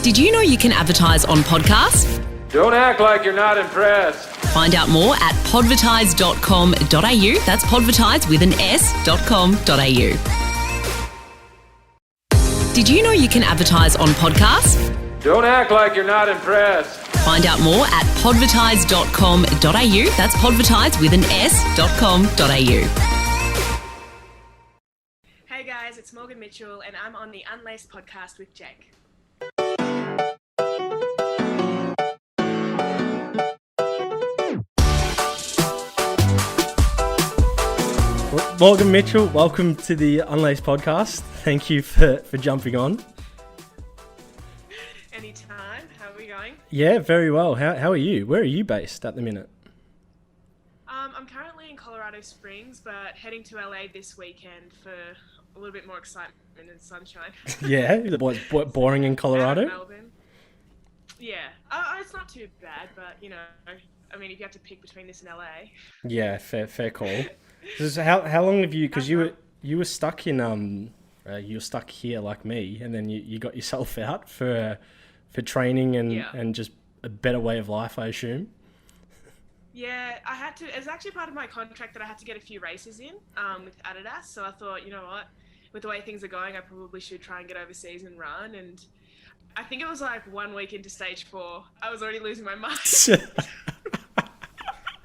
Did you know you can advertise on podcasts? Don't act like you're not impressed. Find out more at podvertise.com.au. That's podvertise with an s.com.au. Did you know you can advertise on podcasts? Don't act like you're not impressed. Find out more at podvertise.com.au. That's podvertise with an s.com.au. Hey guys, it's Morgan Mitchell and I'm on the Unlaced podcast with Jake. Morgan Mitchell, welcome to the Unlaced podcast. Thank you for jumping on. Anytime. How are we going? Yeah, very well. How are you? Where are you based at the minute? I'm currently in Colorado Springs, but heading to LA this weekend for a little bit more excitement and sunshine. Yeah, what's boring in Colorado? Out of Melbourne. Yeah. It's not too bad, but you know, I mean, if you have to pick between this and LA. Yeah, fair call. So how long have you? Because you were stuck in you were stuck here like me, and then you got yourself out for training and just a better way of life, I assume. Yeah, I had to. It's actually part of my contract that I had to get a few races in with Adidas. So I thought, you know what, with the way things are going, I probably should try and get overseas and run. And I think it was like 1 week into stage 4, I was already losing my mind.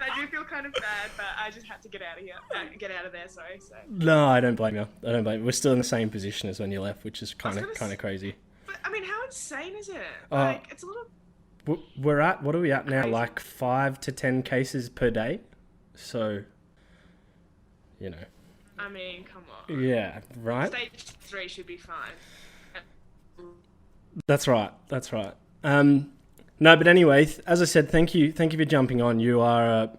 I do feel kind of bad, but I just had to get out of here. Get out of there, sorry. So. No, I don't blame you. We're still in the same position as when you left, which is kind of crazy. But I mean, how insane is it? Like, it's a little. What are we at now? Like 5 to 10 cases per day. So, you know. I mean, come on. Yeah, right. Stage 3 should be fine. That's right. No, but anyway, as I said, thank you for jumping on. You are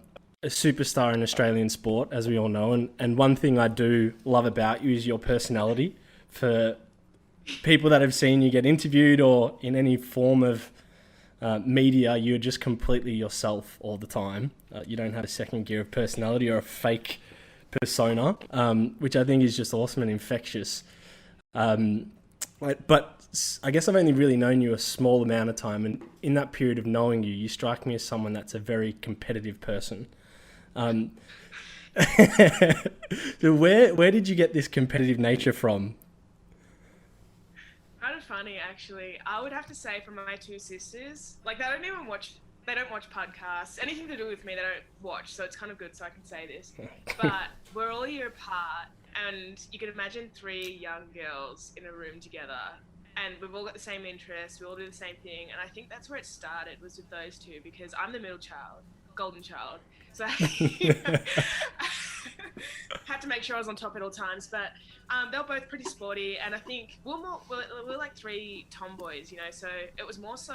a superstar in Australian sport, as we all know, and one thing I do love about you is your personality. For people that have seen you get interviewed or in any form of media, you're just completely yourself all the time. You don't have a second gear of personality or a fake persona, which I think is just awesome and infectious. But I guess I've only really known you a small amount of time, and in that period of knowing you, you strike me as someone that's a very competitive person. So where did you get this competitive nature from? Kind of funny, actually. I would have to say from my 2 sisters, like they don't watch podcasts, anything to do with me they don't watch, so it's kind of good so I can say this. But we're all a year apart, and you can imagine 3 young girls in a room together, and we've all got the same interests, we all do the same thing, and I think that's where it started, was with those 2, because I'm the middle child, golden child, so had to make sure I was on top at all times. But they were both pretty sporty, and I think we're like 3 tomboys, you know, so it was more so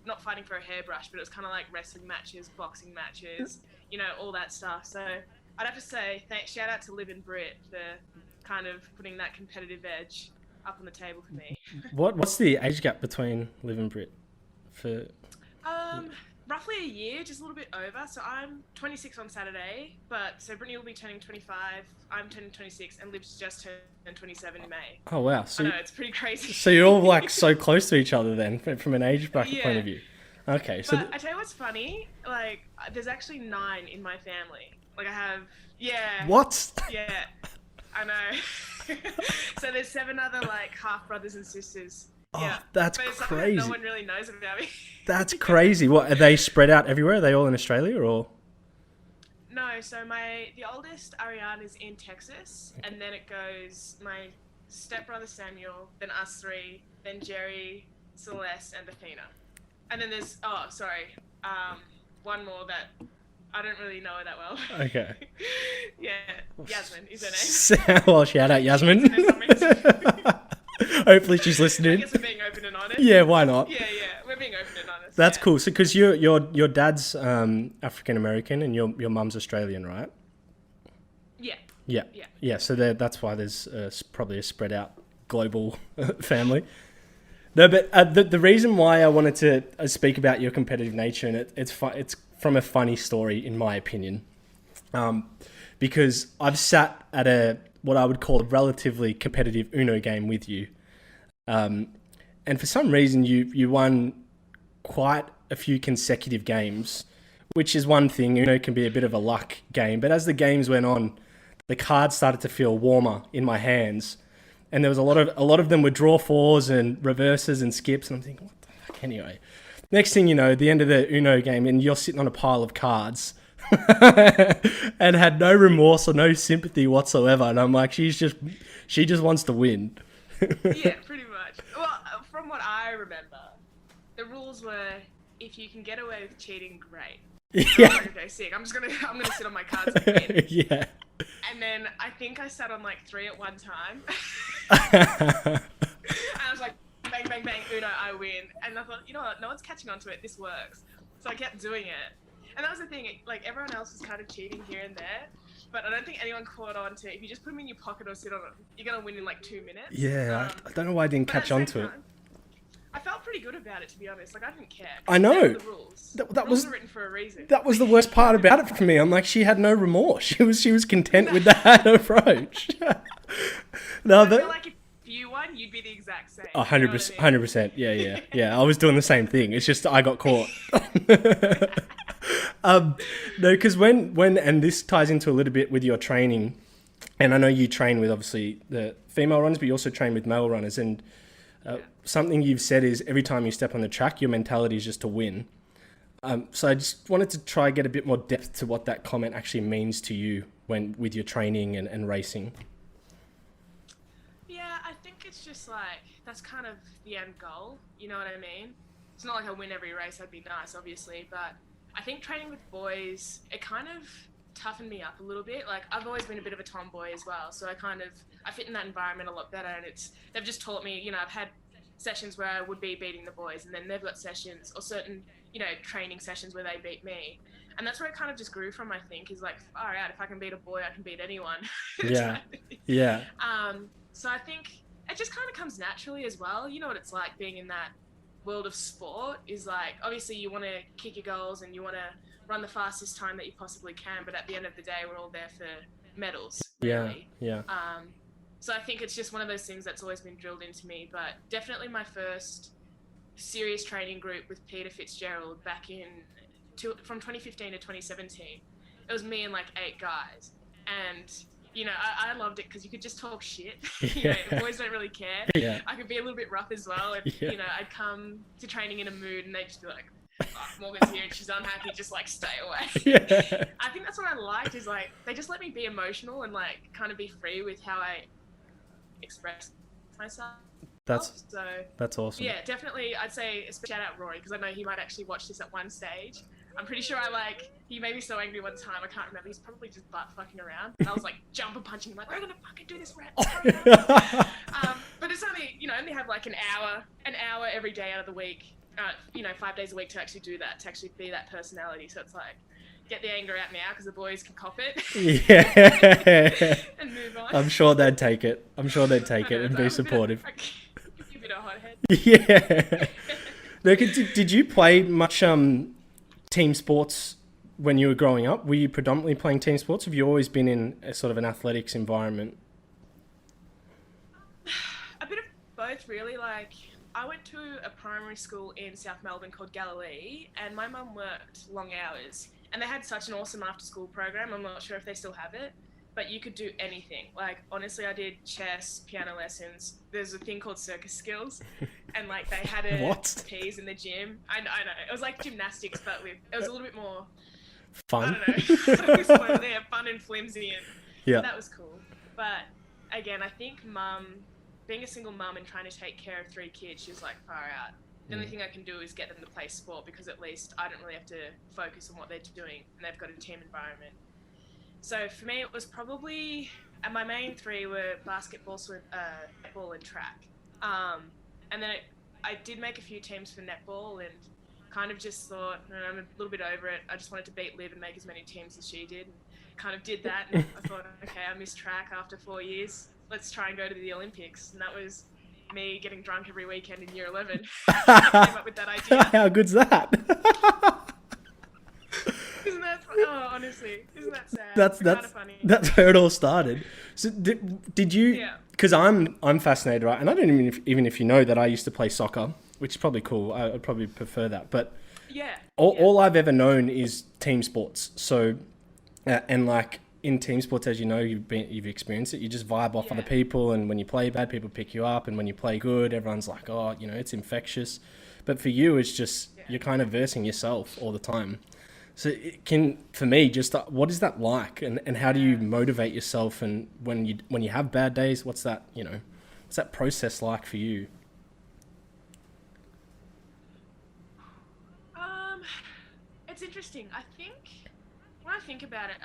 not fighting for a hairbrush, but it was kind of like wrestling matches, boxing matches, you know, all that stuff. So I'd have to say shout out to Liv and Britt for kind of putting that competitive edge up on the table for me. What's the age gap between Liv and Britt? Roughly a year, just a little bit over. So I'm 26 on Saturday, so Brittany will be turning 25, I'm turning 26, and Liv's just turned 27 in May. Oh wow! So I know, it's pretty crazy. So you're all like so close to each other then, from an age bracket point of view. Okay, so I tell you what's funny, like there's actually 9 in my family. Like I have, What? Yeah, I know. So there's 7 other like half brothers and sisters. Oh, yeah, that's but it's crazy. That no one really knows about me. That's crazy. What, are they spread out everywhere? Are they all in Australia or? No, so the oldest Ariane is in Texas, and then it goes my stepbrother Samuel, then us 3, then Jerry, Celeste, and Athena. And then there's one more that I don't really know her that well. Okay. Yeah, Yasmin is her name. Well, shout out Yasmin. Hopefully she's listening. I guess we're being open and honest. Yeah, why not? Yeah, we're being open and honest. That's cool. So, because your dad's African American and your mum's Australian, right? Yeah. So that's why there's probably a spread out global family. No, but the reason why I wanted to speak about your competitive nature, and it's from a funny story in my opinion, because I've sat at what I would call a relatively competitive Uno game with you. And and for some reason you won quite a few consecutive games, which is one thing. Can be a bit of a luck game. But as the games went on, the cards started to feel warmer in my hands, and there was a lot of them were draw fours and reverses and skips, and I'm thinking, what the fuck? Anyway, next thing you know, the end of the Uno game, and you're sitting on a pile of cards. And had no remorse or no sympathy whatsoever, and I'm like, she just wants to win. Yeah, pretty much. Well, from what I remember, the rules were if you can get away with cheating, great. Yeah. I'm okay, sick. I'm gonna sit on my cards and win. Yeah. And then I think I sat on like 3 at one time. And I was like, bang, bang, bang, Uno, I win. And I thought, you know what? No one's catching on to it. This works. So I kept doing it. And that was the thing, like everyone else was kind of cheating here and there, but I don't think anyone caught on to if you just put them in your pocket or sit on them, you're going to win in like 2 minutes. Yeah, I don't know why I didn't catch on to it. I felt pretty good about it, to be honest. Like, I didn't care. I know. The rules. That rules was are written for a reason. That was the worst part about it for me. I'm like, she had no remorse. She was content with that approach. No, I feel like if you won, you'd be the exact same. 100%. 100%. Yeah. I was doing the same thing. It's just I got caught. No, because when and this ties into a little bit with your training, and I know you train with obviously the female runners, but you also train with male runners, and something you've said is every time you step on the track, your mentality is just to win. So I just wanted to try get a bit more depth to what that comment actually means to you when with your training and racing. Yeah, I think it's just like, that's kind of the end goal, you know what I mean? It's not like I win every race, that'd be nice, obviously, but I think training with boys, it kind of toughened me up a little bit. Like, I've always been a bit of a tomboy as well, so I fit in that environment a lot better, and they've just taught me, I've had sessions where I would be beating the boys, and then they've got sessions or certain, training sessions where they beat me. And that's where it kind of just grew from, I think, is like, all right, if I can beat a boy, I can beat anyone. Yeah. Yeah. So I think it just kind of comes naturally as well. You know what it's like being in that world of sport is like, obviously you want to kick your goals and you want to run the fastest time that you possibly can, but at the end of the day, we're all there for medals. Really. Yeah. So I think it's just one of those things that's always been drilled into me, but definitely my first serious training group with Peter Fitzgerald back from 2015 to 2017. It was me and like 8 guys, and I loved it because you could just talk shit. Boys don't really care. Yeah. I could be a little bit rough as well, and I'd come to training in a mood, and they'd just be like, "Fuck, Morgan's here and she's unhappy. Just like stay away." Yeah. I think that's what I liked is like they just let me be emotional and like kind of be free with how I express myself. That's awesome. Yeah, definitely. I'd say shout out Rory because I know he might actually watch this at one stage. I'm pretty sure he made me so angry one time, I can't remember. He's probably just butt fucking around. And I was like jumper punching him, like, we're gonna fucking do this, Rat. But it's only have like an hour every day out of the week, 5 days a week to actually do that, to actually be that personality. So it's like, get the anger out now because the boys can cop it. Yeah. And move on. I'm sure they'd take it. And be supportive. A bit of hothead. Yeah. No, did you play much team sports when you were growing up? Were you predominantly playing team sports? Have you always been in a sort of an athletics environment? A bit of both, really. Like, I went to a primary school in South Melbourne called Galilee, and my mum worked long hours. And they had such an awesome after-school program. I'm not sure if they still have it, but you could do anything. Like, honestly, I did chess, piano lessons. There's a thing called circus skills, and like they had tees in the gym. I know it was like gymnastics, but it was a little bit more fun. I don't know. It was fun and flimsy, and that was cool. But again, I think being a single mum and trying to take care of 3 kids, she was like, far out. The only thing I can do is get them to play sport because at least I don't really have to focus on what they're doing, and they've got a team environment. So for me, it was probably, and my main 3 were basketball, netball, and track. And then I did make a few teams for netball, and kind of just thought, I'm a little bit over it. I just wanted to beat Liv and make as many teams as she did. Kind of did that, and I thought, okay, I missed track after 4 years. Let's try and go to the Olympics. And that was me getting drunk every weekend in year 11. I came up with that idea. How good's that? Isn't that honestly, isn't that sad? That's kind of funny. That's where it all started. So did you? Yeah. because I'm fascinated, right? And I don't even if you know that I used to play soccer, which is probably cool. I'd probably prefer that. But all I've ever known is team sports. So, and like in team sports, as you know, you've experienced it. You just vibe off other people, and when you play bad, people pick you up, and when you play good, everyone's like, oh, it's infectious. But for you, it's just you're kind of versing yourself all the time. So for me, just what is that like, and how do you motivate yourself? And when you have bad days, what's that what's that process like for you? It's interesting. I think when I think about it,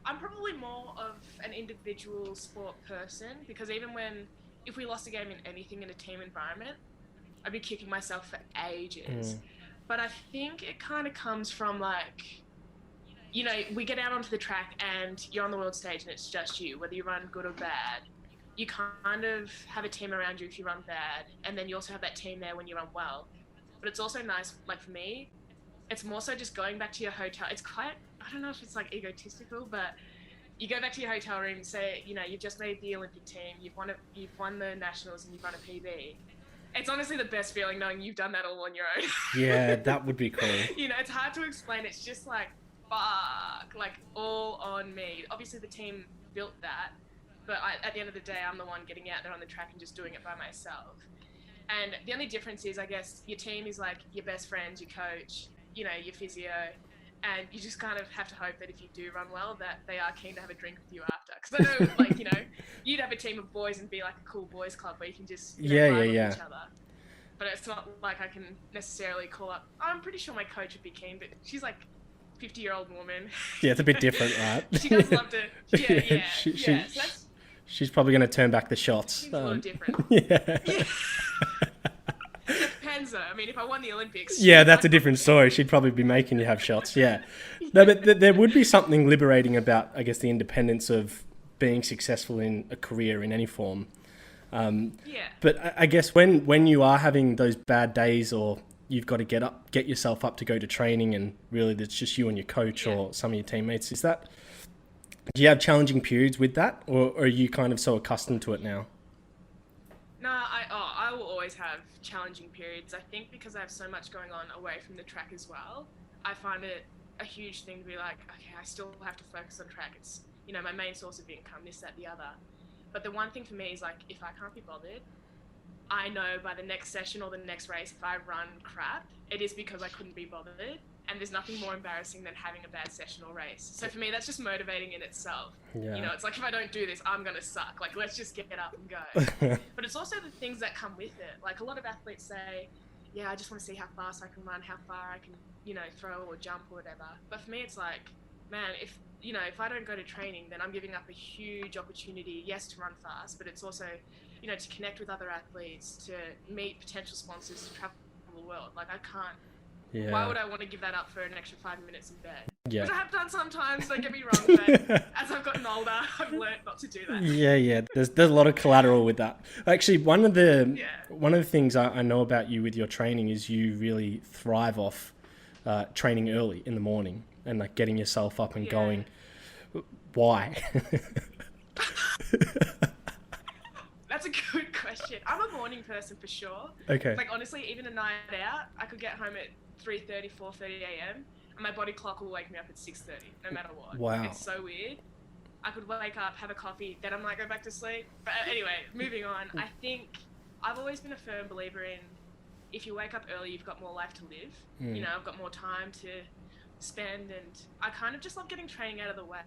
I'm probably more of an individual sport person, because if we lost a game in anything in a team environment, I'd be kicking myself for ages. But I think it kind of comes from like, we get out onto the track and you're on the world stage and it's just you, whether you run good or bad. You kind of have a team around you if you run bad, and then you also have that team there when you run well. But it's also nice, like for me, it's more so just going back to your hotel. It's quite, I don't know if it's like egotistical, but you go back to your hotel room, say, you've just made the Olympic team, you've won the nationals and you've run a PB. It's honestly the best feeling knowing you've done that all on your own. Yeah, that would be cool. It's hard to explain. It's just like, fuck, like all on me. Obviously the team built that, but at the end of the day, I'm the one getting out there on the track and just doing it by myself. And the only difference is, I guess, your team is like your best friends, your coach, your physio, and you just kind of have to hope that if you do run well, that they are keen to have a drink with you after. Because I know, like, you'd have a team of boys and be like a cool boys club where you can just rival each other. But it's not like I can necessarily call up. I'm pretty sure my coach would be keen, but she's like 50-year-old woman. Yeah, it's a bit different, right? She does love to. So she's probably going to turn back the shots. It's a little different. Yeah. It depends though. I mean, if I won the Olympics. Yeah, that's a different story. She'd probably be making you have shots. Yeah. No, but there would be something liberating about, I guess, the independence of being successful in a career in any form. But I guess when you are having those bad days, or you've got to get yourself up to go to training, and really it's just you and your coach or some of your teammates, do you have challenging periods with that, or are you kind of so accustomed to it now? No, I will always have challenging periods. I think because I have so much going on away from the track as well, I find it a huge thing to be like, okay, I still have to focus on track. It's, my main source of income, this, that, the other. But the one thing for me is like, if I can't be bothered, I know by the next session or the next race, if I run crap, it is because I couldn't be bothered. And there's nothing more embarrassing than having a bad session or race. So for me, that's just motivating in itself. Yeah. It's like, if I don't do this, I'm going to suck. Like, let's just get up and go. But it's also the things that come with it. Like, a lot of athletes say, yeah, I just want to see how fast I can run, how far I can, throw or jump or whatever. But for me, it's like, man, if I don't go to training, then I'm giving up a huge opportunity, yes, to run fast, but it's also, to connect with other athletes, to meet potential sponsors, to travel the world. Like, I can't. Yeah. Why would I want to give that up for an extra 5 minutes in bed? Yeah. Which I have done sometimes, don't get me wrong, but as I've gotten older, I've learned not to do that. Yeah. There's a lot of collateral with that. Actually, one of the things I know about you with your training is you really thrive off training early in the morning and like getting yourself up and going. Why? That's a good question. I'm a morning person for sure. Okay. Like, honestly, even a night out, I could get home at 3:30, 4:30 a.m. and my body clock will wake me up at 6:30, no matter what. Wow. It's so weird. I could wake up, have a coffee, then I might go back to sleep. But anyway, moving on. I think I've always been a firm believer in, if you wake up early, you've got more life to live. I've got more time to spend, and I kind of just love getting training out of the way.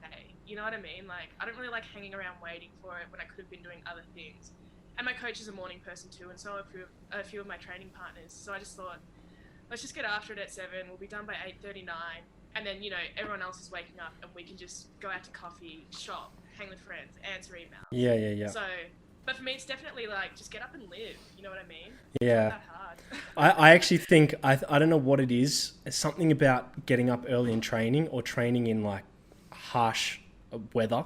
You know what I mean? Like, I don't really like hanging around waiting for it when I could have been doing other things. And my coach is a morning person too, and so are a few of my training partners. So I just thought, let's just get after it at 7. We'll be done by 8:39, and then everyone else is waking up, and we can just go out to coffee, shop, hang with friends, answer emails. Yeah. So, but for me, it's definitely like, just get up and live. You know what I mean? Yeah. It's not that hard. I actually think I don't know what it is. It's something about getting up early and training, or training in like harsh weather,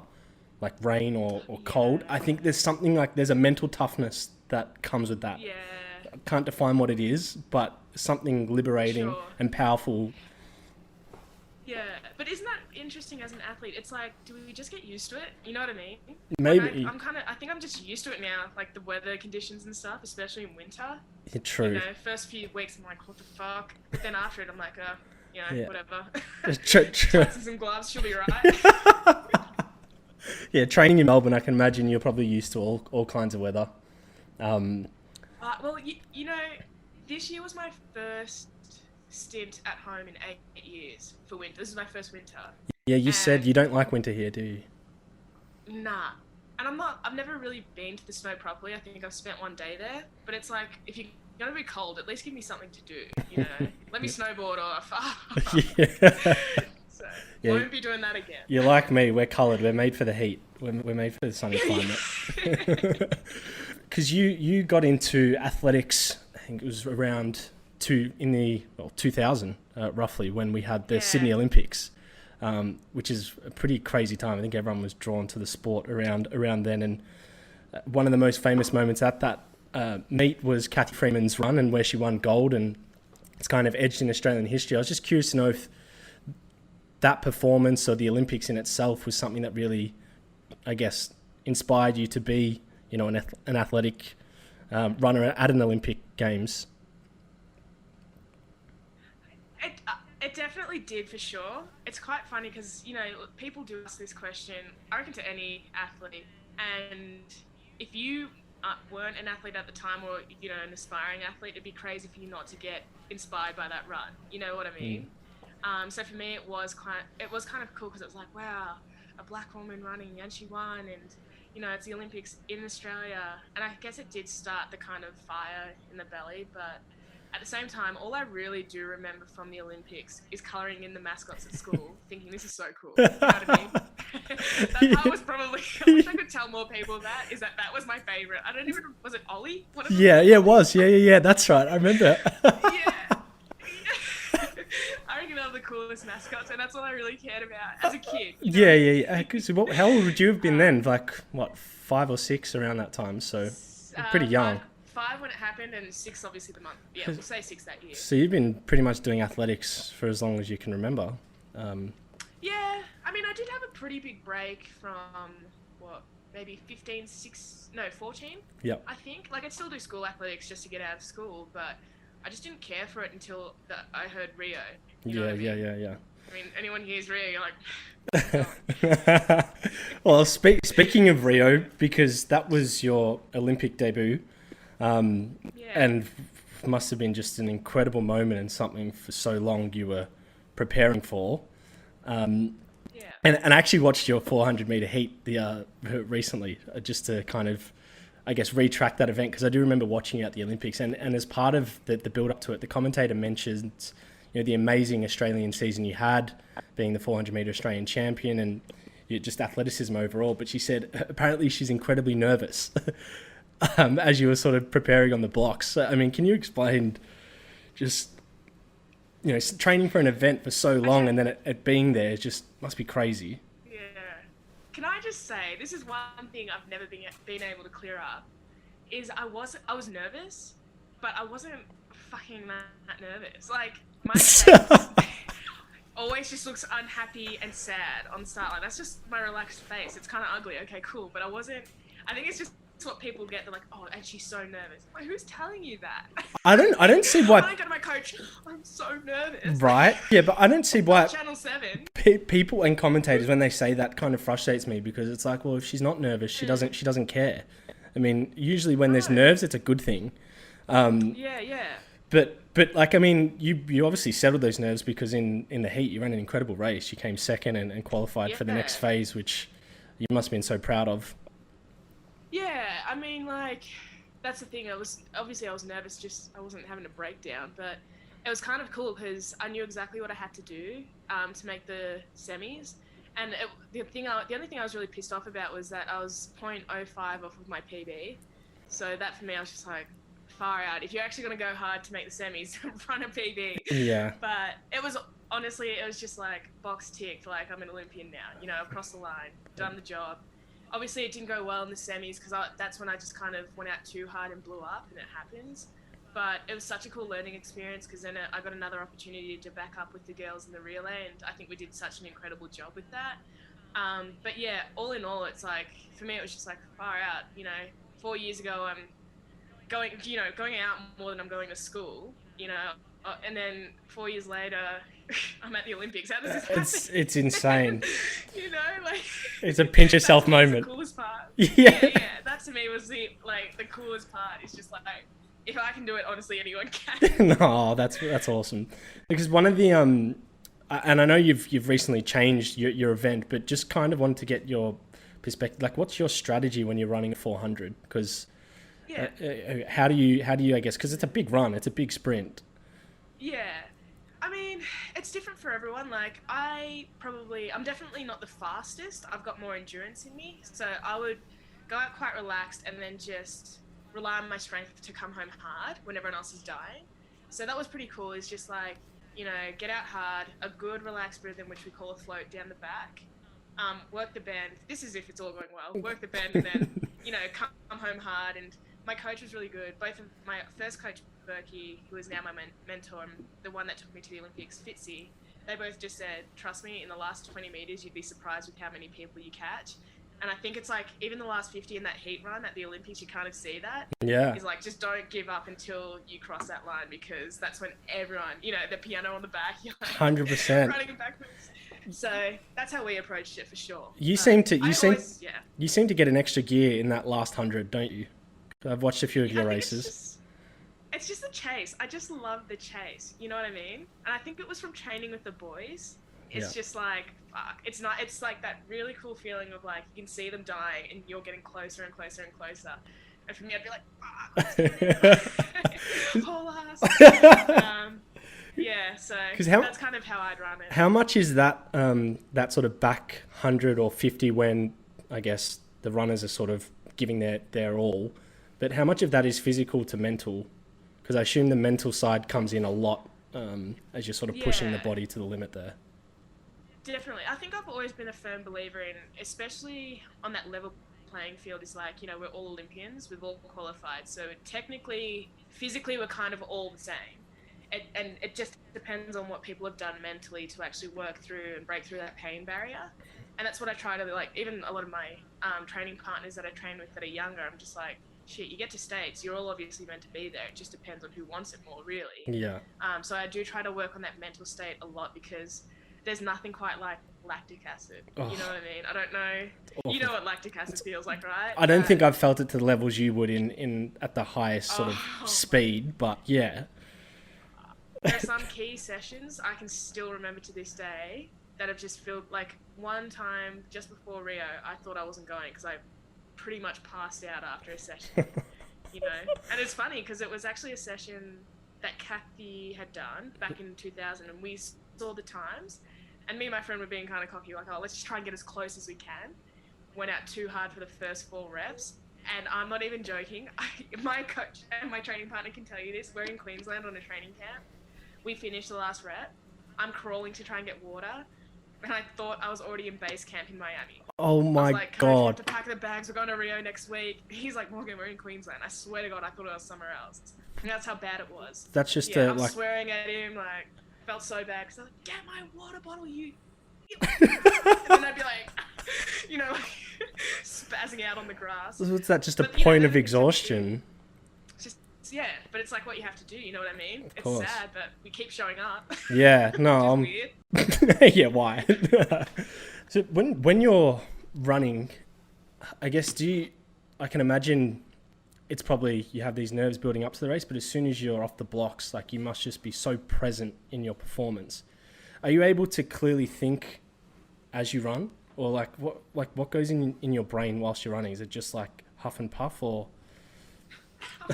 like rain or cold. I think there's something like, there's a mental toughness that comes with that. Yeah. I can't define what it is, but something liberating and powerful. Yeah, but isn't that interesting as an athlete? It's like, do we just get used to it? You know what I mean? Maybe. I think I'm just used to it now, like the weather conditions and stuff, especially in winter. Yeah, true. First few weeks I'm like, what the fuck? But then after it, I'm like, Yeah. whatever. True. Put some gloves, she'll be right. Yeah, training in Melbourne, I can imagine you're probably used to all kinds of weather. Well, this year was my first stint at home in 8 years for winter. This is my first winter. Yeah, you said you don't like winter here, do you? Nah. And I've never really been to the snow properly. I think I've spent one day there. But it's like, if you're going to be cold, at least give me something to do, Let me snowboard or Yeah. So, Yeah. won't be doing that again. You're like me, we're coloured, we're made for the heat. We're made for the sunny climate. Because you got into athletics, I think it was around 2000, roughly, when we had the Sydney Olympics, which is a pretty crazy time. I think everyone was drawn to the sport around then. And one of the most famous moments at that meet was Kathy Freeman's run and where she won gold, and it's kind of edged in Australian history. I was just curious to know if that performance or the Olympics in itself was something that really, I guess, inspired you to be, an athletic runner at an Olympic Games. It definitely did, for sure. It's quite funny because, people do ask this question, I reckon, to any athlete. And if you weren't an athlete at the time or, an aspiring athlete, it'd be crazy for you not to get inspired by that run. You know what I mean? So for me, it was kind of cool because it was like, wow, a black woman running and she won, and it's the Olympics in Australia. And I guess it did start the kind of fire in the belly, but at the same time, all I really do remember from the Olympics is colouring in the mascots at school, thinking this is so cool. You know what I mean? That part was probably, I wish I could tell more people that was my favourite. I don't even, was it Ollie? Yeah, it was. Yeah, that's right. I remember. Yeah. I reckon they were the coolest mascots, and that's all I really cared about as a kid. Yeah. So how old would you have been then? Like, what, 5 or 6 around that time? So pretty young. 5 when it happened, and 6 obviously the month. Yeah, we'll say 6 that year. So you've been pretty much doing athletics for as long as you can remember. Yeah, I mean, I did have a pretty big break from, maybe 14? Yep. I think. Like, I'd still do school athletics just to get out of school, but I just didn't care for it until I heard Rio. You know what I mean? Yeah. I mean, anyone hears Rio, you're like... Well, speaking of Rio, because that was your Olympic debut, and must have been just an incredible moment and something for so long you were preparing for. And I actually watched your 400 meter heat recently, just to kind of, I guess, retract that event, because I do remember watching it at the Olympics, and as part of the build up to it, the commentator mentions the amazing Australian season you had, being the 400 meter Australian champion, and just athleticism overall. But she said apparently she's incredibly nervous as you were sort of preparing on the blocks. So, I mean, can you explain just, training for an event for so long and then it being there just must be crazy. Yeah. Can I just say, this is one thing I've never been able to clear up, is I was nervous, but I wasn't fucking that nervous. Like, my face always just looks unhappy and sad on the start. Like, that's just my relaxed face. It's kind of ugly. Okay, cool. But I think it's just what people get. They're like, oh, and she's so nervous. Like, who's telling you that? I don't see why. When I go to my coach, I'm so nervous. Right? Yeah, but I don't see why. Channel 7. People and commentators, when they say that, kind of frustrates me, because it's like, well, if she's not nervous, she doesn't care. I mean, usually when there's nerves, it's a good thing. Yeah. But like, I mean, you obviously settled those nerves, because in the heat you ran an incredible race. You came second and qualified for the next phase, which you must have been so proud of. Yeah, I mean, like, that's the thing. I was nervous, just I wasn't having a breakdown, but it was kind of cool because I knew exactly what I had to do to make the semis. And the only thing I was really pissed off about was that I was 0.05 off of my PB. So that for me, I was just like, far out. If you're actually going to go hard to make the semis, run a PB. Yeah. But it was just like, box ticked, like, I'm an Olympian now. I've crossed the line, done the job. Obviously, it didn't go well in the semis because that's when I just kind of went out too hard and blew up, and it happens. But it was such a cool learning experience because then I got another opportunity to back up with the girls in the relay, and I think we did such an incredible job with that. But yeah, all in all, it's like, for me, it was just like far out. 4 years ago, I'm going out more than I'm going to school, and then 4 years later, I'm at the Olympics. How does this happen? It's insane. Like It's a pinch yourself moment. The coolest part. Yeah. That to me was the coolest part. It's just like, if I can do it, honestly, anyone can. No, that's awesome. Because one of the and I know you've recently changed your event, but just kind of wanted to get your perspective. Like, what's your strategy when you're running a 400? Because how do you I guess, because it's a big run, it's a big sprint. Yeah. I mean, it's different for everyone. Like, I'm definitely not the fastest. I've got more endurance in me. So I would go out quite relaxed and then just rely on my strength to come home hard when everyone else is dying. So that was pretty cool. It's just like, get out hard, a good relaxed rhythm, which we call a float down the back. Work the bend. This is if it's all going well. Work the bend and then, come home hard. And my coach was really good. Both of my first coach, Berkey, who is now my mentor, and the one that took me to the Olympics, Fitzy, they both just said, trust me, in the last 20 meters, you'd be surprised with how many people you catch. And I think it's like, even the last 50 in that heat run at the Olympics, you kind of see that. Yeah. It's like, just don't give up until you cross that line, because that's when everyone, the piano on the back, you're like 100% running it backwards. So that's how we approached it for sure. You seem to get an extra gear in that last 100, don't you? I've watched a few of your races. It's just the chase. I just love the chase. You know what I mean? And I think it was from training with the boys. It's just like, fuck. It's like that really cool feeling of like, you can see them dying and you're getting closer and closer and closer. And for me, I'd be like, fuck. Whole ass. Yeah, so that's kind of how I'd run it. How much is that that sort of back 100 or 50 when, I guess, the runners are sort of giving their all, but how much of that is physical to mental? Because I assume the mental side comes in a lot as you're sort of pushing the body to the limit there. Definitely. I think I've always been a firm believer in, especially on that level playing field, is like, we're all Olympians, we've all qualified. So technically, physically, we're kind of all the same. And it just depends on what people have done mentally to actually work through and break through that pain barrier. And that's what I try to, like, even a lot of my training partners that I train with that are younger, I'm just like, shit, you get to States, you're all obviously meant to be there. It just depends on who wants it more, really. Yeah. So I do try to work on that mental state a lot, because there's nothing quite like lactic acid. Oh. You know what I mean? I don't know. You know what lactic acid feels like, right? I don't think I've felt it to the levels you would in at the highest sort of speed, but yeah. There are some key sessions I can still remember to this day that have just felt like, one time just before Rio, I thought I wasn't going because I pretty much passed out after a session, And it's funny because it was actually a session that Kathy had done back in 2000, and we saw the times, and me and my friend were being kind of cocky, like, oh, let's just try and get as close as we can. Went out too hard for the first 4 reps. And I'm not even joking. My coach and my training partner can tell you this. We're in Queensland on a training camp. We finished the last rep. I'm crawling to try and get water, and I thought I was already in base camp in Miami. Oh my God! I have to pack the bags. We're going to Rio next week. He's like, Morgan, we're in Queensland. I swear to God, I thought I was somewhere else. And that's how bad it was. That's just I'm swearing at him. Like, felt so bad because I was like, get my water bottle, you. And then I'd be like, spazzing out on the grass. What's that? Just a point of exhaustion. Yeah, but it's like what you have to do, you know what I mean? Of course. It's sad, but we keep showing up. Yeah, no, weird. Yeah, why? So when you're running, I guess I can imagine it's probably you have these nerves building up to the race, but as soon as you're off the blocks, like, you must just be so present in your performance. Are you able to clearly think as you run, or what goes in your brain whilst you're running? Is it just like huff and puff, or?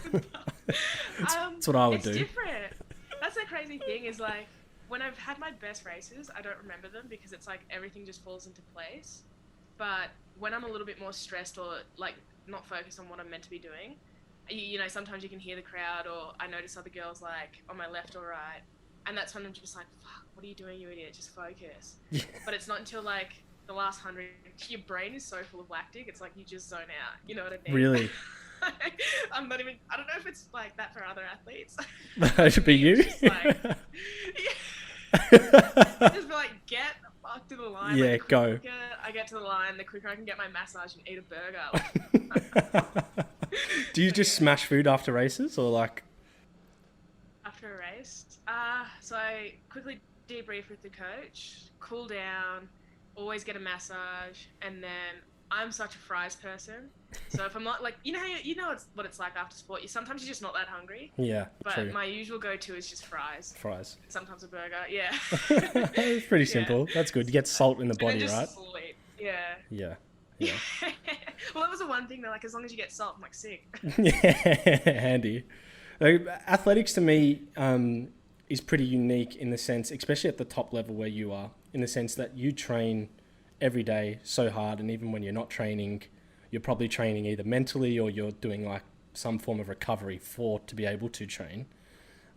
That's what I would do. It's different. That's the crazy thing, is like, when I've had my best races, I don't remember them because it's like everything just falls into place. But when I'm a little bit more stressed or like not focused on what I'm meant to be doing, sometimes you can hear the crowd, or I notice other girls like on my left or right, and that's when I'm just like, fuck, what are you doing, you idiot? Just focus. Yeah. But it's not until like the last 100, your brain is so full of lactic, it's like you just zone out. You know what I mean? Really? I'm not even. I don't know if it's like that for other athletes. That should be you. Just like, just be like, get the fuck to the line. Yeah, like, the go. quicker I get to the line, the quicker I can get my massage and eat a burger. Do you just smash food after races, or like? After a race, so I quickly debrief with the coach, cool down, always get a massage, and then I'm such a fries person. So if I'm not like, you know, what it's like after sport. Sometimes you're just not that hungry. Yeah, But true. my usual go-to is just fries. Fries. Sometimes a burger. Yeah. It's pretty simple. That's good. You get salt in the body, and then just right? sleep. Yeah. Yeah. Yeah. Well, that was the one thing. They're like, as long as you get salt, I'm like, sick. Yeah, handy. Like, athletics to me is pretty unique in the sense, especially at the top level where you are, in the sense that you train every day so hard, and even when you're not training, you're probably training either mentally or you're doing like some form of recovery to be able to train.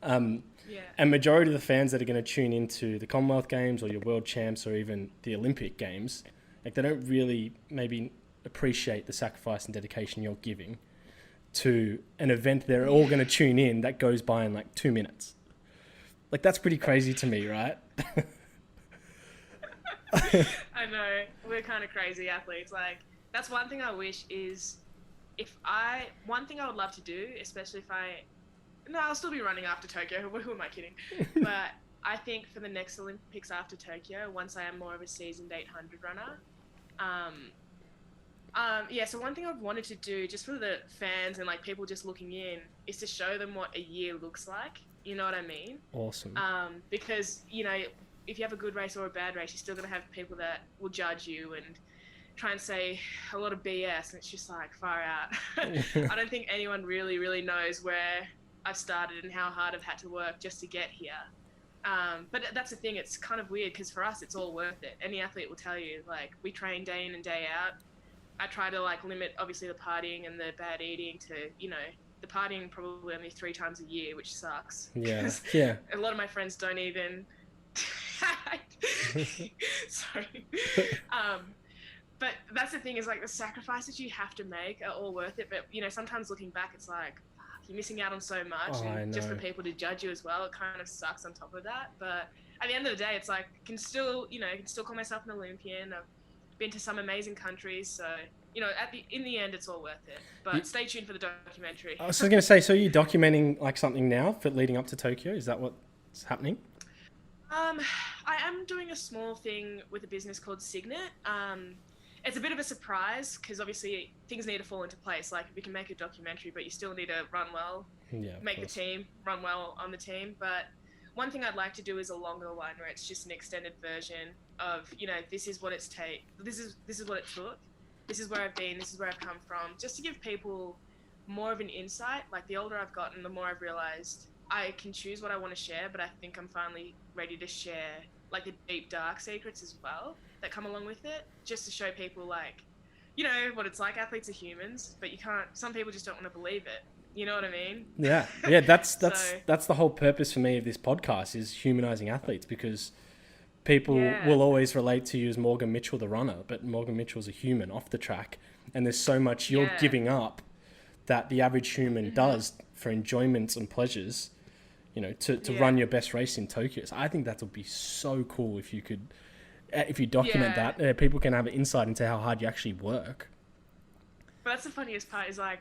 Yeah. And majority of the fans that are going to tune into the Commonwealth Games or your World Champs or even the Olympic Games, like they don't really maybe appreciate the sacrifice and dedication you're giving to an event they're all going to tune in that goes by in like 2 minutes. Like that's pretty crazy to me, right? I know. We're kind of crazy athletes. Like, that's one thing I wish is one thing I would love to do, especially if I'll still be running after Tokyo. Who am I kidding? But I think for the next Olympics after Tokyo, once I am more of a seasoned 800 runner, so one thing I've wanted to do just for the fans and like people just looking in is to show them what a year looks like. You know what I mean? Awesome. Because, you know, if you have a good race or a bad race, you're still going to have people that will judge you and try and say a lot of BS, and it's just like far out. I don't think anyone really, really knows where I've started and how hard I've had to work just to get here. But that's the thing, it's kind of weird because for us, it's all worth it. Any athlete will tell you, like, we train day in and day out. I try to like limit obviously the partying and the bad eating to, you know, the partying probably only 3 times a year, which sucks. Yeah. Yeah. A lot of my friends don't even. Sorry. But that's the thing is like the sacrifices you have to make are all worth it. But, you know, sometimes looking back, it's like, fuck, you're missing out on so much. Oh, and just for I know. people to judge you as well, it kind of sucks on top of that. But at the end of the day, it's like, I can still call myself an Olympian. I've been to some amazing countries. So, you know, in the end, it's all worth it. But stay tuned for the documentary. I was just going to say, so are you documenting like something now for leading up to Tokyo? Is that what's happening? I am doing a small thing with a business called Signet. It's a bit of a surprise because obviously things need to fall into place. Like we can make a documentary, but you still need to run well, make the team, run well on the team. But one thing I'd like to do is along the line where it's just an extended version of, you know, this is what it's this is what it took. This is where I've been. This is where I've come from. Just to give people more of an insight. Like the older I've gotten, the more I've realized I can choose what I want to share, but I think I'm finally ready to share like the deep dark secrets as well that come along with it, just to show people like, you know, what it's like. Athletes are humans, but some people just don't want to believe it. You know what I mean? Yeah. That's the whole purpose for me of this podcast is humanizing athletes, because people will always relate to you as Morgan Mitchell, the runner, but Morgan Mitchell's a human off the track, and there's so much you're giving up that the average human does for enjoyments and pleasures, you know, to run your best race in Tokyo. So I think that would be so cool if you document that. People can have an insight into how hard you actually work. But that's the funniest part is like,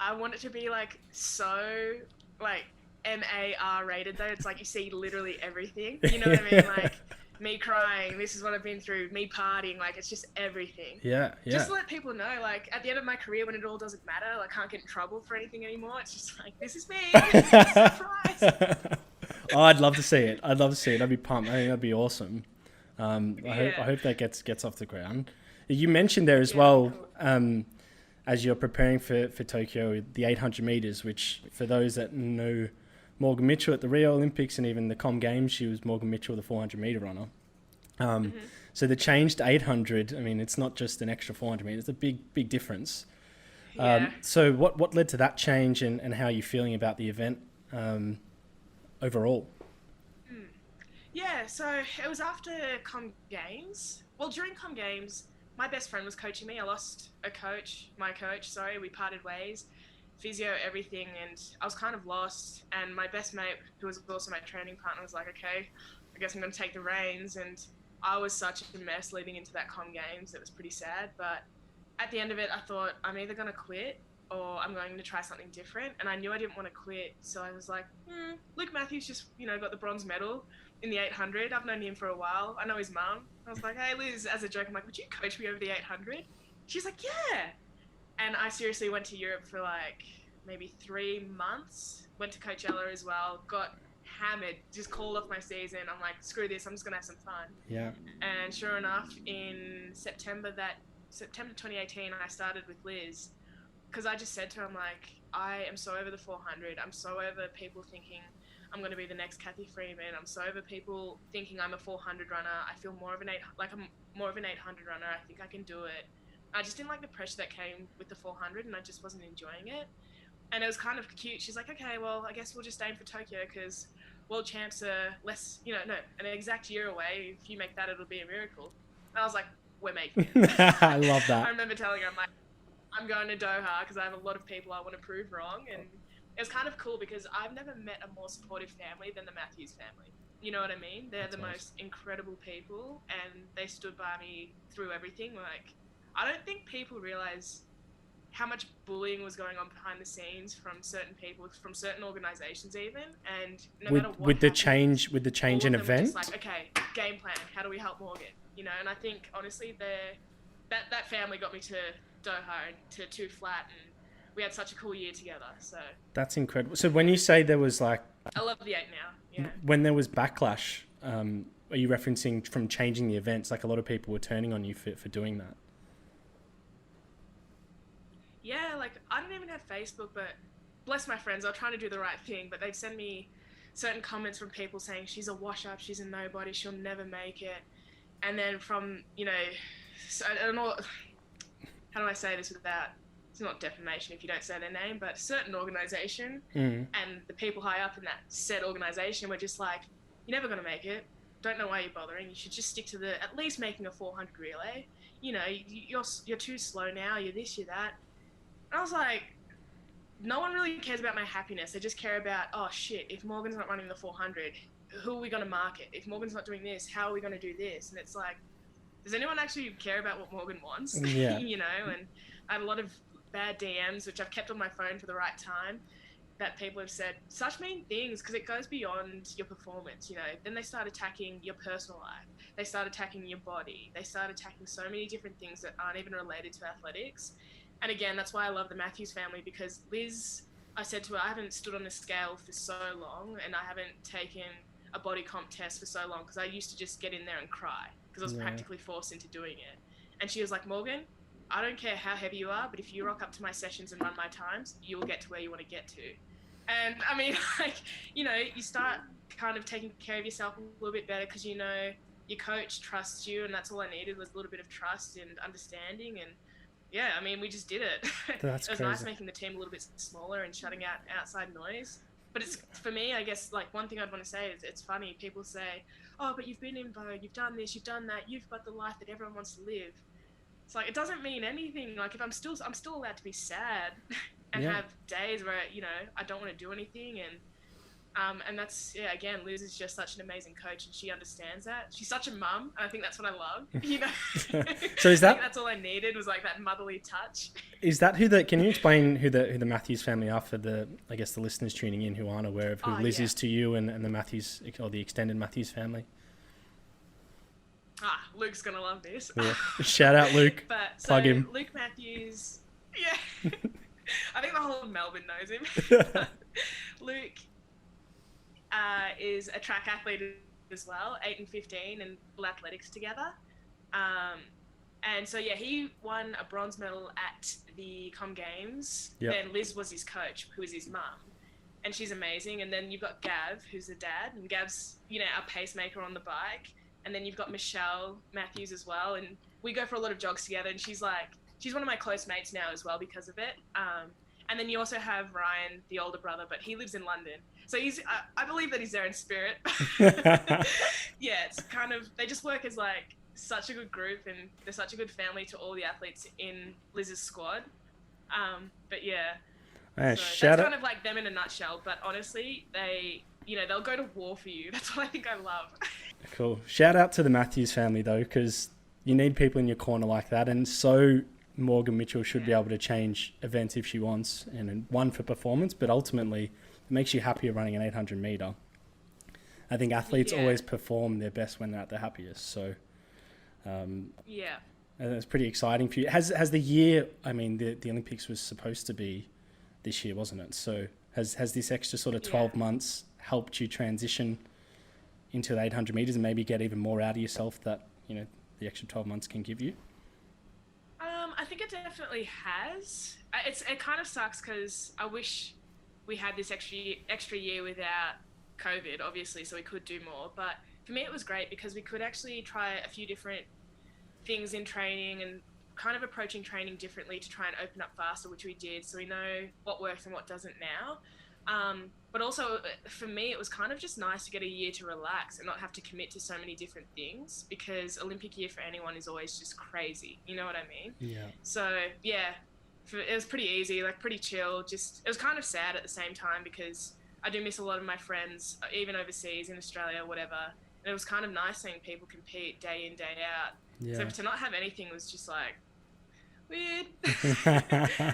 I want it to be like so like MAR rated though. It's like you see literally everything. You know what I mean? Like me crying, this is what I've been through, me partying, like it's just everything. Yeah. Just to let people know, like at the end of my career when it all doesn't matter, like, I can't get in trouble for anything anymore. It's just like, this is me. Surprise. Oh, I'd love to see it. I'd be pumped. I think that'd be awesome. I hope that gets off the ground. You mentioned there as well, as you're preparing for Tokyo, the 800 meters, which for those that know Morgan Mitchell at the Rio Olympics and even the Com Games, she was Morgan Mitchell, the 400 meter runner. So the changed 800, I mean, it's not just an extra 400 meters, it's a big difference. So what led to that change, and how are you feeling about the event overall? Yeah, so it was after Com Games. Well, during Com Games, my best friend was coaching me. I lost my coach, we parted ways. physio, everything, and I was kind of lost. And my best mate, who was also my training partner, was like, okay, I guess I'm going to take the reins. And I was such a mess leading into that Com Games. It was pretty sad. But at the end of it, I thought, I'm either going to quit or I'm going to try something different. And I knew I didn't want to quit. So I was like, Luke Matthews just, got the bronze medal in the 800. I've known him for a while. I know his mum. I was like, hey, Liz, as a joke, I'm like, would you coach me over the 800? She's like, yeah. And I seriously went to Europe for like maybe 3 months, went to Coachella as well, got hammered, just called off my season. I'm like, screw this, I'm just going to have some fun. Yeah. And sure enough, in September 2018, I started with Liz, because I just said to her, I'm like, I am so over the 400. I'm so over people thinking I'm going to be the next Kathy Freeman. I'm so over people thinking I'm a 400 runner. I feel I'm more of an 800 runner. I think I can do it. I just didn't like the pressure that came with the 400, and I just wasn't enjoying it. And it was kind of cute. She's like, okay, well, I guess we'll just aim for Tokyo, because world champs are an exact year away. If you make that, it'll be a miracle. And I was like, we're making it. I love that. I remember telling her, I'm like, I'm going to Doha because I have a lot of people I want to prove wrong. And it was kind of cool because I've never met a more supportive family than the Matthews family. You know what I mean? They're the most incredible people, and they stood by me through everything. Like, I don't think people realize how much bullying was going on behind the scenes from certain people, from certain organizations even, and no matter what with the change in event. Just like, okay, game plan. How do we help Morgan? And I think honestly, that family got me to Doha and to 2 flat, and we had such a cool year together. So that's incredible. So when you say there was like, I love the 8 now. Yeah. When there was backlash, are you referencing from changing the events? Like, a lot of people were turning on you for doing that. Yeah, like, I don't even have Facebook, but bless my friends, I was trying to do the right thing, but they'd send me certain comments from people saying, she's a wash-up, she's a nobody, she'll never make it. And then from, I don't know, how do I say this without, it's not defamation if you don't say their name, but a certain organisation and the people high up in that said organisation were just like, you're never going to make it, don't know why you're bothering, you should just stick to at least making a 400 relay. You're too slow now, you're this, you're that. And I was like, no one really cares about my happiness. They just care about, oh shit, if Morgan's not running the 400, who are we going to market? If Morgan's not doing this, how are we going to do this? And it's like, does anyone actually care about what Morgan wants? Yeah. And I had a lot of bad DMs, which I've kept on my phone for the right time, that people have said such mean things, because it goes beyond your performance, Then they start attacking your personal life. They start attacking your body. They start attacking so many different things that aren't even related to athletics. And again, that's why I love the Matthews family, because Liz, I said to her, I haven't stood on a scale for so long, and I haven't taken a body comp test for so long, because I used to just get in there and cry, because I was practically forced into doing it. And she was like, Morgan, I don't care how heavy you are, but if you rock up to my sessions and run my times, you'll get to where you want to get to. And I mean, you start kind of taking care of yourself a little bit better, because your coach trusts you, and that's all I needed was a little bit of trust and understanding. And yeah, I mean, we just did it. That's it was crazy. nice making the team a little bit smaller and shutting out outside noise. But it's, for me, I guess, like, one thing I'd want to say is, it's funny, people say, oh, but you've been in Vogue, you've done this, you've done that, you've got the life that everyone wants to live. It's like, it doesn't mean anything. Like, if I'm still allowed to be sad and have days where, I don't want to do anything. And that's, again, Liz is just such an amazing coach, and she understands that. She's such a mum, and I think that's what I love, So is that... that's all I needed, was like that motherly touch. Is that can you explain who the Matthews family are for the listeners tuning in who aren't aware of who Liz is to you and the Matthews, or the extended Matthews family? Luke's going to love this. Yeah. Shout out Luke. Plug him. Luke Matthews, I think the whole of Melbourne knows him. Luke is a track athlete as well, 8 and 15, and full athletics together. And so, he won a bronze medal at the Com Games. Yep. Then Liz was his coach, who is his mum. And she's amazing. And then you've got Gav, who's the dad. And Gav's, a pacemaker on the bike. And then you've got Michelle Matthews as well. And we go for a lot of jogs together. And she's one of my close mates now as well because of it. And then you also have Ryan, the older brother, but he lives in London. So I believe that he's there in spirit. It's kind of, they just work as like such a good group, and they're such a good family to all the athletes in Liz's squad. But yeah. So shout that's out. kind of like them in a nutshell. But honestly, they'll go to war for you. That's what I think I love. Cool. Shout out to the Matthews family though, because you need people in your corner like that. And so Morgan Mitchell should be able to change events if she wants, and one for performance, but ultimately it makes you happier running an 800 meter. I think athletes always perform their best when they're at their happiest. So, and it's pretty exciting for you. Has the year? I mean, the Olympics was supposed to be this year, wasn't it? So has this extra sort of 12 months helped you transition into the 800 meters and maybe get even more out of yourself that the extra 12 months can give you? I think it definitely has. It kind of sucks because I wish we had this extra year without COVID, obviously, so we could do more. But for me, it was great because we could actually try a few different things in training and kind of approaching training differently to try and open up faster, which we did. So we know what works and what doesn't now. But also for me, it was kind of just nice to get a year to relax and not have to commit to so many different things, because Olympic year for anyone is always just crazy. You know what I mean? Yeah. So yeah, it was pretty easy, like pretty chill. Just, it was kind of sad at the same time because I do miss a lot of my friends, even overseas in Australia, whatever. And it was kind of nice seeing people compete day in, day out. Yeah. So to not have anything was just like weird.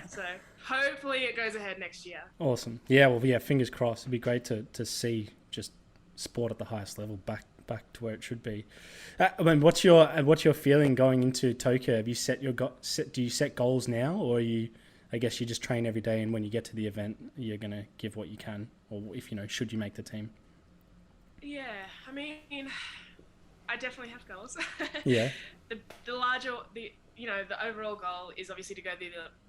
So hopefully it goes ahead next year. Awesome. Yeah, well, yeah, fingers crossed. It'd be great to see just sport at the highest level back to where it should be. I mean, what's your feeling going into Tokyo? Have you do you set goals now, or I guess you just train every day, and when you get to the event, you're going to give what you can, or if should you make the team? Yeah, I mean, I definitely have goals. Yeah. The overall goal is obviously to go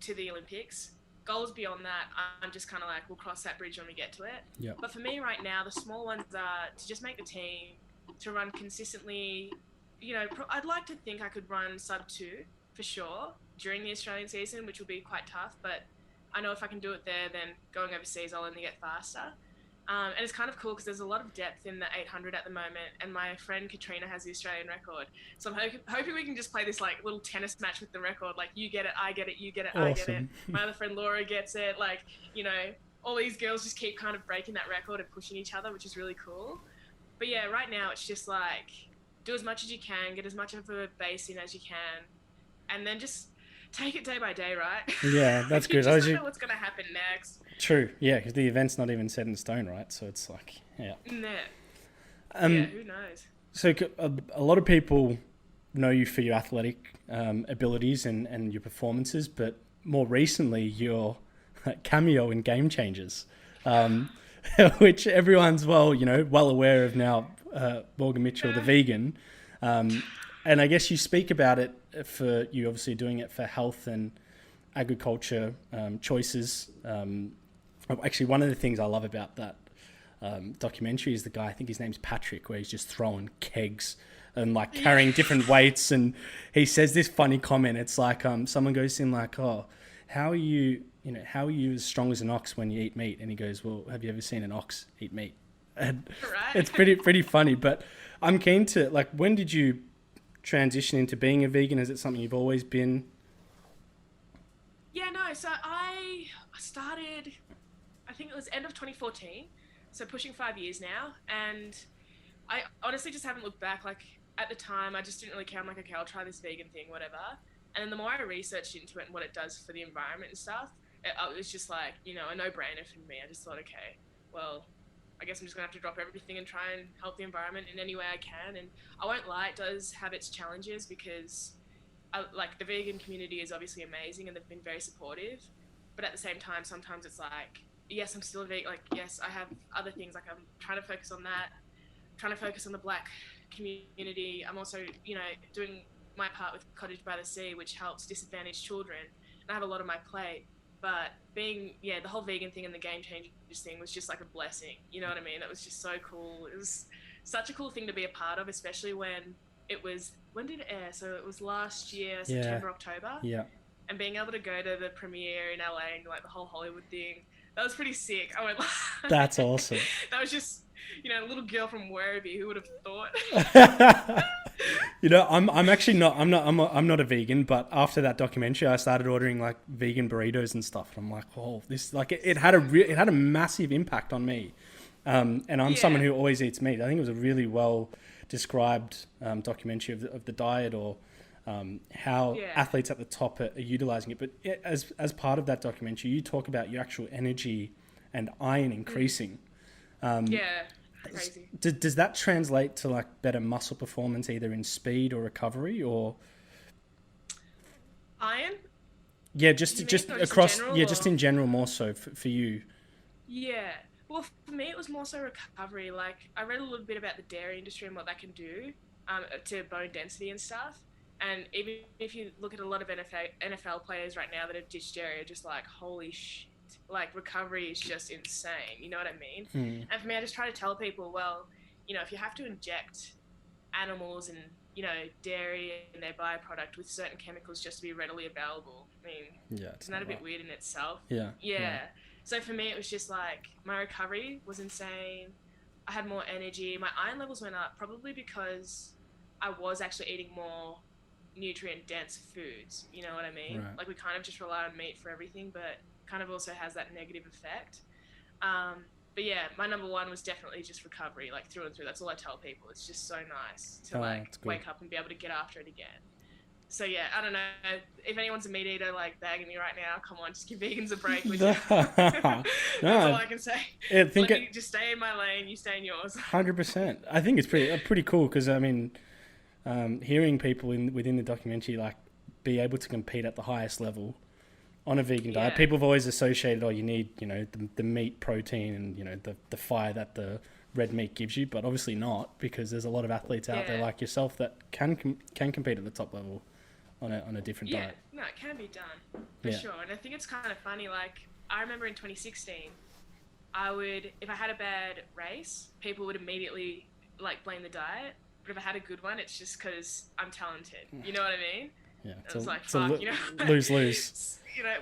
to the Olympics. Goals beyond that, I'm just kind of like, we'll cross that bridge when we get to it. Yeah. But for me right now, the small ones are to just make the team, to run consistently. I'd like to think I could run sub 2 for sure during the Australian season, which will be quite tough. But I know if I can do it there, then going overseas, I'll only get faster. And it's kind of cool because there's a lot of depth in the 800 at the moment, and my friend Katrina has the Australian record. So I'm hoping we can just play this like little tennis match with the record. Like, you get it, I get it, you get it, awesome. I get it. My other friend Laura gets it. Like, all these girls just keep kind of breaking that record and pushing each other, which is really cool. But yeah, right now it's just like, do as much as you can, get as much of a base in as you can, and then just take it day by day, right? Yeah, that's good. You just don't know what's going to happen next. True, yeah, because the event's not even set in stone, right? So it's like, yeah. Yeah, who knows? So a lot of people know you for your athletic abilities and your performances, but more recently, your cameo in Game Changers, which everyone's well aware of now, Morgan Mitchell, the vegan. And I guess you speak about it for you obviously doing it for health and agriculture choices. Actually, one of the things I love about that documentary is the guy, I think his name's Patrick, where he's just throwing kegs and like carrying different weights. And he says this funny comment. It's like someone goes to him like, "Oh, how are you as strong as an ox when you eat meat?" And he goes, "Well, have you ever seen an ox eat meat?" And it's pretty funny. But I'm keen to, like, when did you transition into being a vegan? Is it something you've always been? Yeah, no. So I started, I think it was end of 2014. So pushing 5 years now. And I honestly just haven't looked back. Like, at the time, I just didn't really care. I'm like, okay, I'll try this vegan thing, whatever. And then the more I researched into it and what it does for the environment and stuff, it was just like, a no-brainer for me. I just thought, okay, well, I guess I'm just going to have to drop everything and try and help the environment in any way I can. And I won't lie, it does have its challenges because the vegan community is obviously amazing and they've been very supportive. But at the same time, sometimes it's like, yes, I'm still a vegan. Like, yes, I have other things. Like, I'm trying to focus on that, trying to focus on the Black community. I'm also, doing my part with Cottage by the Sea, which helps disadvantaged children. And I have a lot on my plate. But the whole vegan thing and the Game Changers thing was just like a blessing. You know what I mean? It was just so cool. It was such a cool thing to be a part of, especially when did it air? So it was last year, September, October. Yeah. And being able to go to the premiere in LA and like the whole Hollywood thing, that was pretty sick. I went, that's awesome. That was just, a little girl from Werribee, who would have thought? You know, I'm actually not. I'm not a vegan. But after that documentary, I started ordering like vegan burritos and stuff. And I'm like, oh, this like it had a massive impact on me. And I'm someone who always eats meat. I think it was a really well described documentary of the diet or how athletes at the top are utilizing it. But as part of that documentary, you talk about your actual energy and iron increasing. Crazy. Does that translate to like better muscle performance, either in speed or recovery, or iron? Yeah, just across. Just in general, more so for you. Yeah. Well, for me, it was more so recovery. Like, I read a little bit about the dairy industry and what that can do to bone density and stuff. And even if you look at a lot of NFL players right now that have ditched dairy, are just like, holy shit. Like, recovery is just insane. You know what I mean? And for me, I just try to tell people, well, you know, if you have to inject animals and, you know, dairy and their byproduct with certain chemicals just to be readily available, I mean, isn't that a bit weird in itself? Yeah. So for me, it was just like, my recovery was insane. I had more energy. My iron levels went up probably because I was actually eating more nutrient-dense foods. You know what I mean? Right. Like, we kind of just rely on meat for everything, but kind of also has that negative effect. But yeah, my number one was definitely just recovery, like through and through. That's all I tell people. It's just so nice to wake up and be able to get after it again. So yeah, I don't know if anyone's a meat eater like bagging me right now. Come on, just give vegans a break. That's all I can say. Just stay in my lane. You stay in yours. 100%. I think it's pretty cool because I mean, hearing people within the documentary like be able to compete at the highest level on a vegan diet. People have always associated, you need, you know, the meat protein and, you know, the fire that the red meat gives you, but obviously not, because there's a lot of athletes out there like yourself that can compete at the top level on a different diet. No, it can be done for sure. And I think it's kind of funny. Like, I remember in 2016, if I had a bad race, people would immediately like blame the diet. But if I had a good one, it's just because I'm talented. You know what I mean? Yeah, it's like, fuck, you know, lose. You know,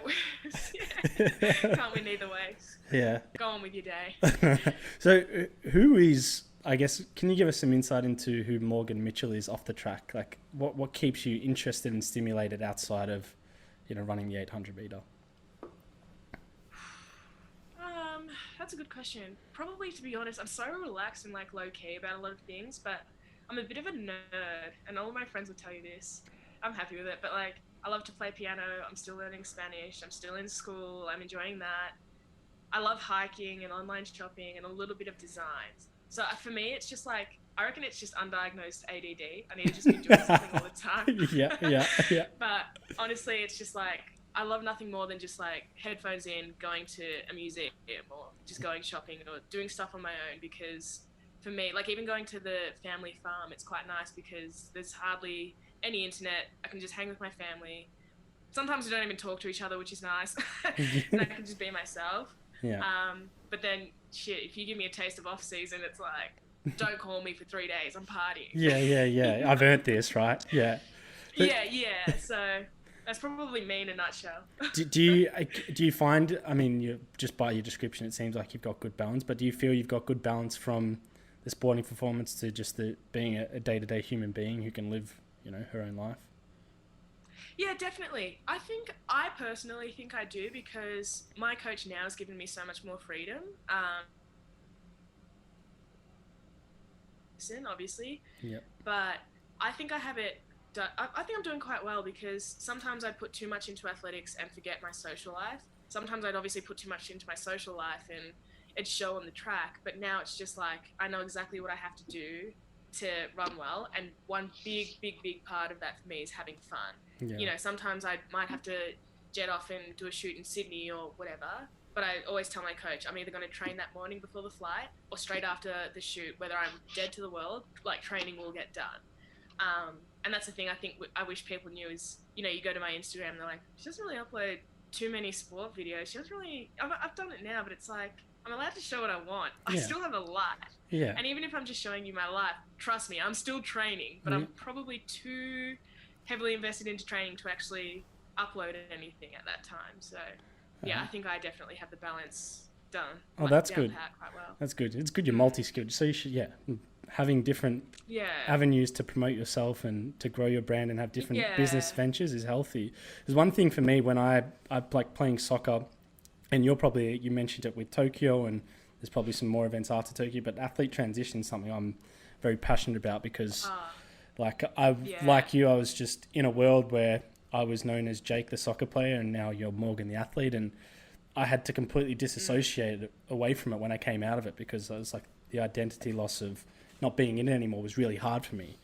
can't win either way. Yeah. Go on with your day. So, who is? I guess, can you give us some insight into who Morgan Mitchell is off the track? Like, what keeps you interested and stimulated outside of, you know, running the 800 meter? That's a good question. Probably, to be honest, I'm so relaxed and like low key about a lot of things, but I'm a bit of a nerd, and all of my friends will tell you this. I'm happy with it, but like, I love to play piano. I'm still learning Spanish. I'm still in school. I'm enjoying that. I love hiking and online shopping and a little bit of design. So for me, it's just like, I reckon it's just undiagnosed ADD. I need to just be doing something all the time. Yeah. But honestly, it's just like, I love nothing more than just like headphones in, going to a museum or just going shopping or doing stuff on my own, because for me, like even going to the family farm, it's quite nice because there's hardly any internet. I can just hang with my family. Sometimes we don't even talk to each other, which is nice. And I can just be myself. Yeah. But then, shit, if you give me a taste of off season, it's like, don't call me for 3 days. I'm partying. Yeah. I've earned this, right? Yeah. Yeah. So that's probably me in a nutshell. Do you find? I mean, just by your description, it seems like you've got good balance. But do you feel you've got good balance from the sporting performance to just being a day-to-day human being who can live, you know, her own life? Yeah, definitely. I personally think I do, because my coach now has given me so much more freedom. Obviously. Yeah. But I think I have it done. I think I'm doing quite well, because sometimes I put too much into athletics and forget my social life. Sometimes I'd obviously put too much into my social life and it'd show on the track. But now it's just like, I know exactly what I have to do to run well, and one big part of that for me is having fun. Yeah. You know, sometimes I might have to jet off and do a shoot in Sydney or whatever, but I always tell my coach I'm either going to train that morning before the flight or straight after the shoot. Whether I'm dead to the world, like, training will get done. And that's the thing I think I wish people knew is, you know, you go to my Instagram and they're like, she doesn't really upload too many sport videos. She doesn't really, I've done it now, but it's like, I'm allowed to show what I want. I still have a life. Yeah. And even if I'm just showing you my life, trust me, I'm still training, but I'm probably too heavily invested into training to actually upload anything at that time. So yeah, I think I definitely have the balance done. Oh, that's good. Quite well. That's good. It's good you're multi-skilled. So you should, having different Yeah. avenues to promote yourself and to grow your brand and have different Yeah. business ventures is healthy. There's one thing for me when I like playing soccer, and you mentioned it with Tokyo, and there's probably some more events after Tokyo, but athlete transition is something I'm very passionate about because like you, I was just in a world where I was known as Jake the soccer player, and now you're Morgan the athlete, and I had to completely disassociate away from it when I came out of it because I was like the identity loss of not being in it anymore was really hard for me.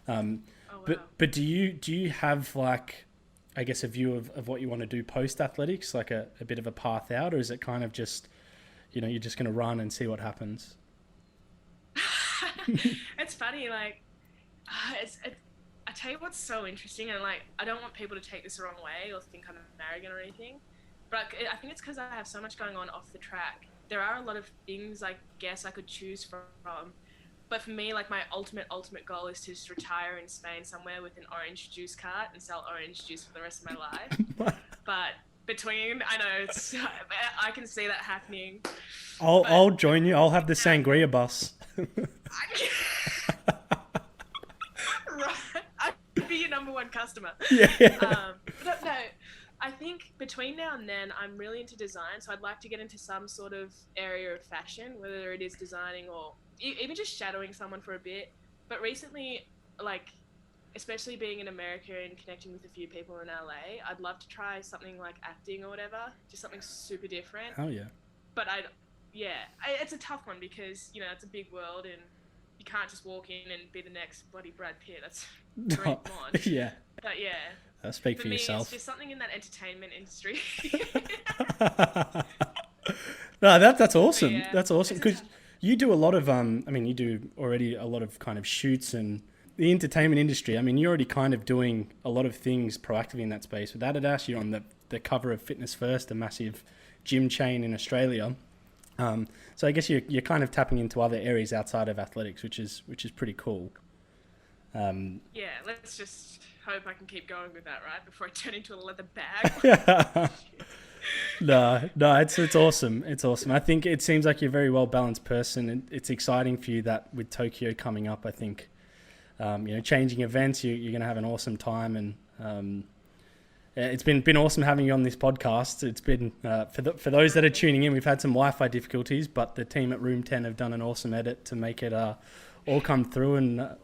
But do you have like, I guess, a view of what you want to do post athletics, like a bit of a path out, or is it kind of just, you know, you're just going to run and see what happens? It's funny, like, I tell you what's so interesting, and like, I don't want people to take this the wrong way or think I'm arrogant or anything, but I think it's because I have so much going on off the track. There are a lot of things I guess I could choose from, but for me, like, my ultimate goal is to just retire in Spain somewhere with an orange juice cart and sell orange juice for the rest of my life. But I know I can see that happening. I'll join you. I'll have the sangria bus. Right, I'd be your number one customer. Yeah. But no, I think between now and then, I'm really into design, so I'd like to get into some sort of area of fashion, whether it is designing or even just shadowing someone for a bit. But recently, like, especially being in America and connecting with a few people in LA, I'd love to try something like acting or whatever, just something super different. Oh yeah. But it's a tough one because, you know, it's a big world and you can't just walk in and be the next bloody Brad Pitt. That's great launch. Yeah. But yeah. Speak for me, yourself. It's just something in that entertainment industry. No, that's awesome. Yeah, that's awesome because you do a lot of you do already a lot of kind of shoots and the entertainment industry. I mean, you're already kind of doing a lot of things proactively in that space. With Adidas, you're on the cover of Fitness First, a massive gym chain in Australia. So I guess you're kind of tapping into other areas outside of athletics, which is pretty cool. Yeah, let's just hope I can keep going with that, right? Before I turn into a leather bag. No, it's awesome. It's awesome. I think it seems like you're a very well balanced person, and it's exciting for you that with Tokyo coming up, I think, changing events, you're going to have an awesome time, and it's been awesome having you on this podcast. It's been for those that are tuning in, we've had some Wi-Fi difficulties, but the team at Room 10 have done an awesome edit to make it all come through. And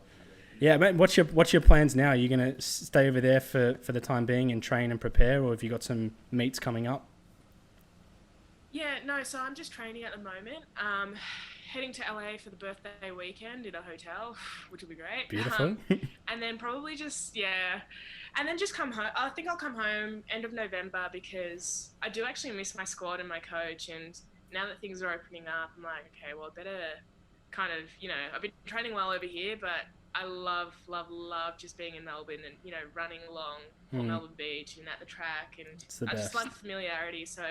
yeah, mate, what's your plans now? Are you going to stay over there for the time being and train and prepare, or have you got some meets coming up? Yeah, no, so I'm just training at the moment. Heading to LA for the birthday weekend in a hotel, which will be great. Beautiful. And then probably just come home. I think I'll come home end of November because I do actually miss my squad and my coach. And now that things are opening up, I'm like, okay, well, I better kind of, I've been training well over here, but I love just being in Melbourne and, running along on Melbourne Beach and at the track. And I just like familiarity. So,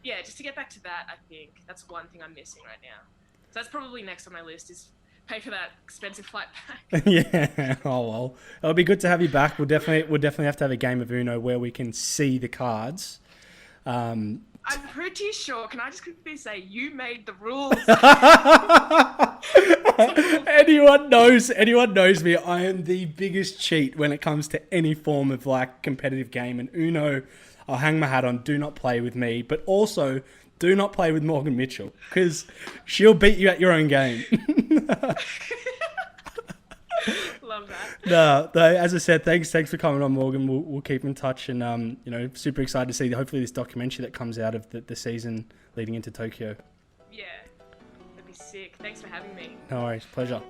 yeah, just to get back to that, I think that's one thing I'm missing right now. So that's probably next on my list is pay for that expensive flight back. Yeah. Oh well, it'll be good to have you back. We'll definitely have to have a game of Uno where we can see the cards. I'm pretty sure. Can I just quickly say you made the rules? Anyone knows me. I am the biggest cheat when it comes to any form of like competitive game, and Uno, I'll hang my hat on. Do not play with me, but also do not play with Morgan Mitchell because she'll beat you at your own game. Love that. No, as I said, thanks for coming on, Morgan. We'll keep in touch, and super excited to see hopefully this documentary that comes out of the season leading into Tokyo. Yeah, that'd be sick. Thanks for having me. No worries, pleasure.